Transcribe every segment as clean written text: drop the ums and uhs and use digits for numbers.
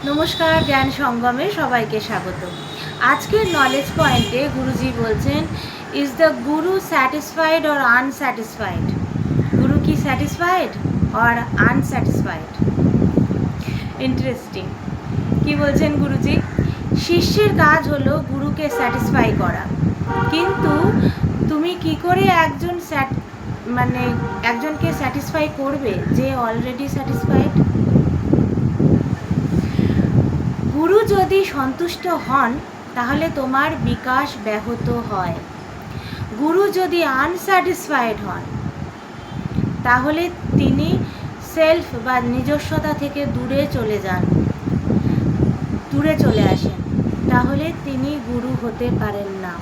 নমস্কার, জ্ঞান সঙ্গমে সবাইকে স্বাগত। আজকের নলেজ পয়েন্টে গুরুজি বলছেন, is the Guru satisfied or unsatisfied? গুরু কি স্যাটিসফাইড অর আনস্যাটিসফাইড? ইন্টারেস্টিং। কি বলছেন গুরুজি? শিষ্যের কাজ হলো গুরুকে স্যাটিসফাই করা, কিন্তু তুমি কি করে একজনকে স্যাটিসফাই করবে যে অলরেডি স্যাটিসফাইড? গুরু যদি সন্তুষ্ট হন তাহলে তোমার বিকাশ ব্যাহত হয়। গুরু যদি আনস্যাটিসফাইড হন তাহলে তিনি সেলফ বা নিজস্বতা থেকে দূরে চলে আসেন, তাহলে তিনি গুরু হতে পারেন না।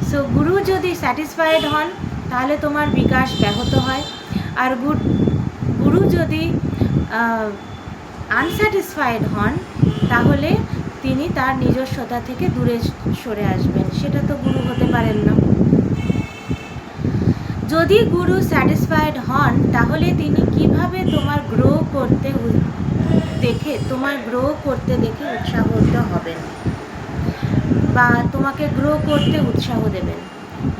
সো গুরু যদি স্যাটিসফাইড হন তাহলে তোমার বিকাশ ব্যাহত হয়, আর গুরু যদি আনস্যাটিসফাইড হন তাহলে তিনি তার নিজস্বতা থেকে দূরে সরে আসবেন, সেটা তো গুরু হতে পারেন না। যদি গুরু স্যাটিসফাইড হন তাহলে তিনি কিভাবে তোমার গ্রো করতে দেখে উৎসাহিত হবেন বা তোমাকে গ্রো করতে উৎসাহ দেবেন।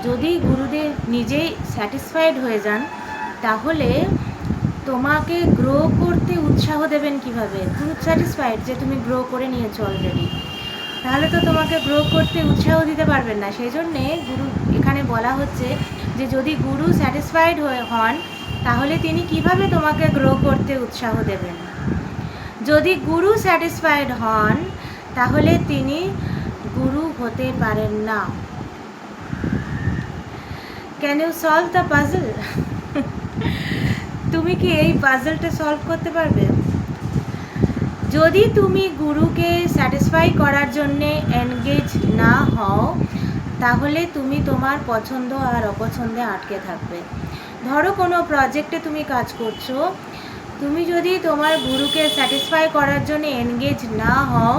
যদি গুরুদেব নিজেই স্যাটিসফাইড হয়ে যান তাহলে তোমাকে গ্রো করতে উৎসাহ দেবেন কিভাবে? গুরু স্যাটিসফাইড যে তুমি গ্রো করে নিয়েছো অলরেডি, তাহলে তো তোমাকে গ্রো করতে উৎসাহ দিতে পারবেন না। সেই জন্যে গুরু এখানে বলা হচ্ছে যে যদি গুরু স্যাটিসফাইড হন তাহলে তিনি কিভাবে তোমাকে গ্রো করতে উৎসাহ দেবেন। যদি গুরু স্যাটিসফাইড হন তাহলে তিনি গুরু হতে পারেন না। Can you solve the puzzle? তুমি কি এই পাজলটা সলভ করতে পারবে? যদি তুমি গুরুকে স্যাটিসফাই করার জন্যে এনগেজ না হও তাহলে তুমি তোমার পছন্দ আর অপছন্দে আটকে থাকবে। ধরো কোনো প্রজেক্টে তুমি কাজ করছো, তুমি যদি তোমার গুরুকে স্যাটিসফাই করার জন্য এনগেজ না হও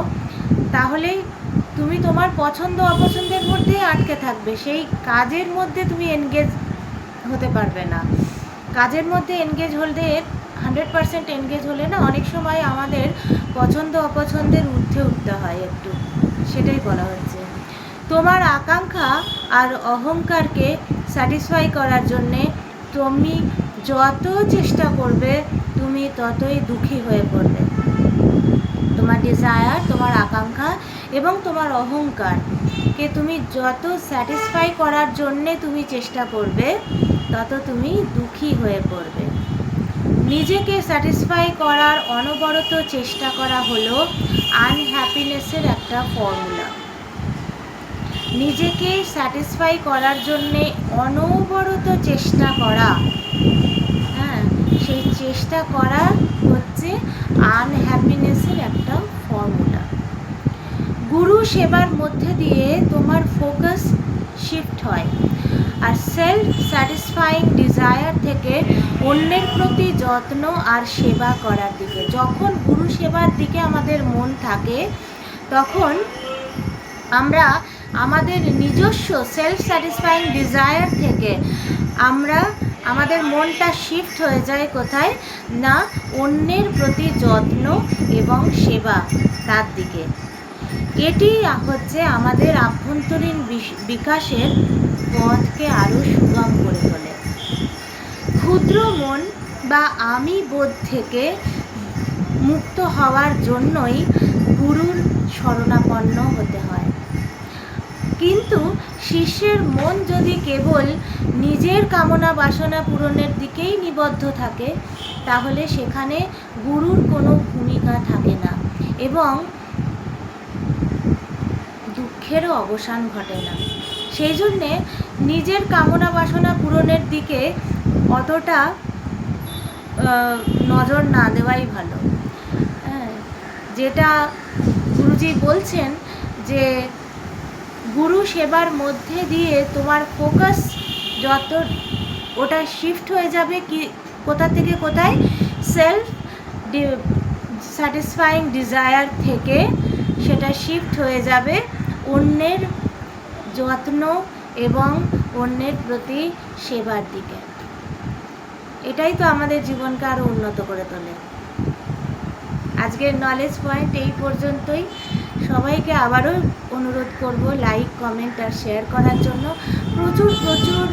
তাহলে তুমি তোমার পছন্দ অপছন্দের মধ্যেই আটকে থাকবে, সেই কাজের মধ্যে তুমি এনগেজ হতে পারবে না। কাজের মধ্যে এনগেজ হলে 100% এনগেজ হলে না অনেক সময় আমাদের পছন্দ অপছন্দের ঊর্ধ্বে উঠতে হয় একটু, সেটাই বলা হচ্ছে। তোমার আকাঙ্ক্ষা আর অহংকারকে স্যাটিসফাই করার জন্যে তুমি যত চেষ্টা করবে তুমি ততই দুঃখী হয়ে পড়বে। তোমার ডিজায়ার, তোমার আকাঙ্ক্ষা এবং তোমার অহংকারকে তুমি যত স্যাটিসফাই করার জন্যে তুমি চেষ্টা করবে তত তুমি দুঃখী হয়ে পড়বে। নিজেকে স্যাটিসফাই করার অনবরত চেষ্টা করা হলো আনহ্যাপিনেসের একটা ফর্মুলা। নিজেকে স্যাটিসফাই করার জন্যে অনবরত চেষ্টা করা, সেই চেষ্টা করা হচ্ছে আনহ্যাপিনেসের একটা ফর্মুলা। গুরু সেবার মধ্যে দিয়ে তোমার ফোকাস শিফট হয় আর সেলফ স্যাটিসফাইং ডিজায়ার থেকে অন্যের প্রতি যত্ন আর সেবা করার দিকে। যখন গুরু সেবার দিকে আমাদের মন থাকে তখন আমরা আমাদের নিজস্ব সেলফ স্যাটিসফাইং ডিজায়ার থেকে আমাদের মনটা শিফট হয়ে যায় কোথায় না, অন্যের প্রতি যত্ন এবং সেবা তার দিকে। এটি হচ্ছে আমাদের আভ্যন্তরীণ বিকাশের পথকে আরও সুগম করে তোলে। ক্ষুদ্র মন বা আমি বোধ থেকে মুক্ত হওয়ার জন্যই গুরুর শরণাপন্ন হতে হয়। কিন্তু শিষ্যের মন যদি কেবল নিজের কামনা বাসনা পূরণের দিকেই নিবদ্ধ থাকে তাহলে সেখানে গুরুর কোনো ভূমিকা থাকে না এবং দুঃখেরও অবসান ঘটে না। সেই জন্যে নিজের কামনা বাসনা পূরণের দিকে অতটা নজর না দেওয়াই ভালো। যেটা গুরুজি বলছেন যে গুরু সেবার মধ্যে দিয়ে তোমার ফোকাস যত ওটা শিফট হয়ে যাবে কি কোথা থেকে কোথায়, সেলফ স্যাটিসফাইং ডিজায়ার থেকে সেটা শিফট হয়ে যাবে অন্যের যত্ন এবং অন্যের প্রতি সেবার দিকে। এটাই তো আমাদের জীবনকে আরও উন্নত করে তোলে। আজকের নলেজ পয়েন্ট এই পর্যন্তই। সবাইকে আবারও অনুরোধ করব লাইক, কমেন্ট আর শেয়ার করার জন্য। প্রচুর প্রচুর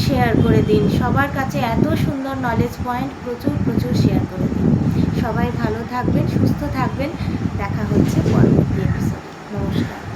শেয়ার করে দিন, সবার কাছে এত সুন্দর নলেজ পয়েন্ট প্রচুর প্রচুর শেয়ার করে দিন। সবাই ভালো থাকবেন, সুস্থ থাকবেন। দেখা হচ্ছে পরবর্তী এপিসোডে। নমস্কার।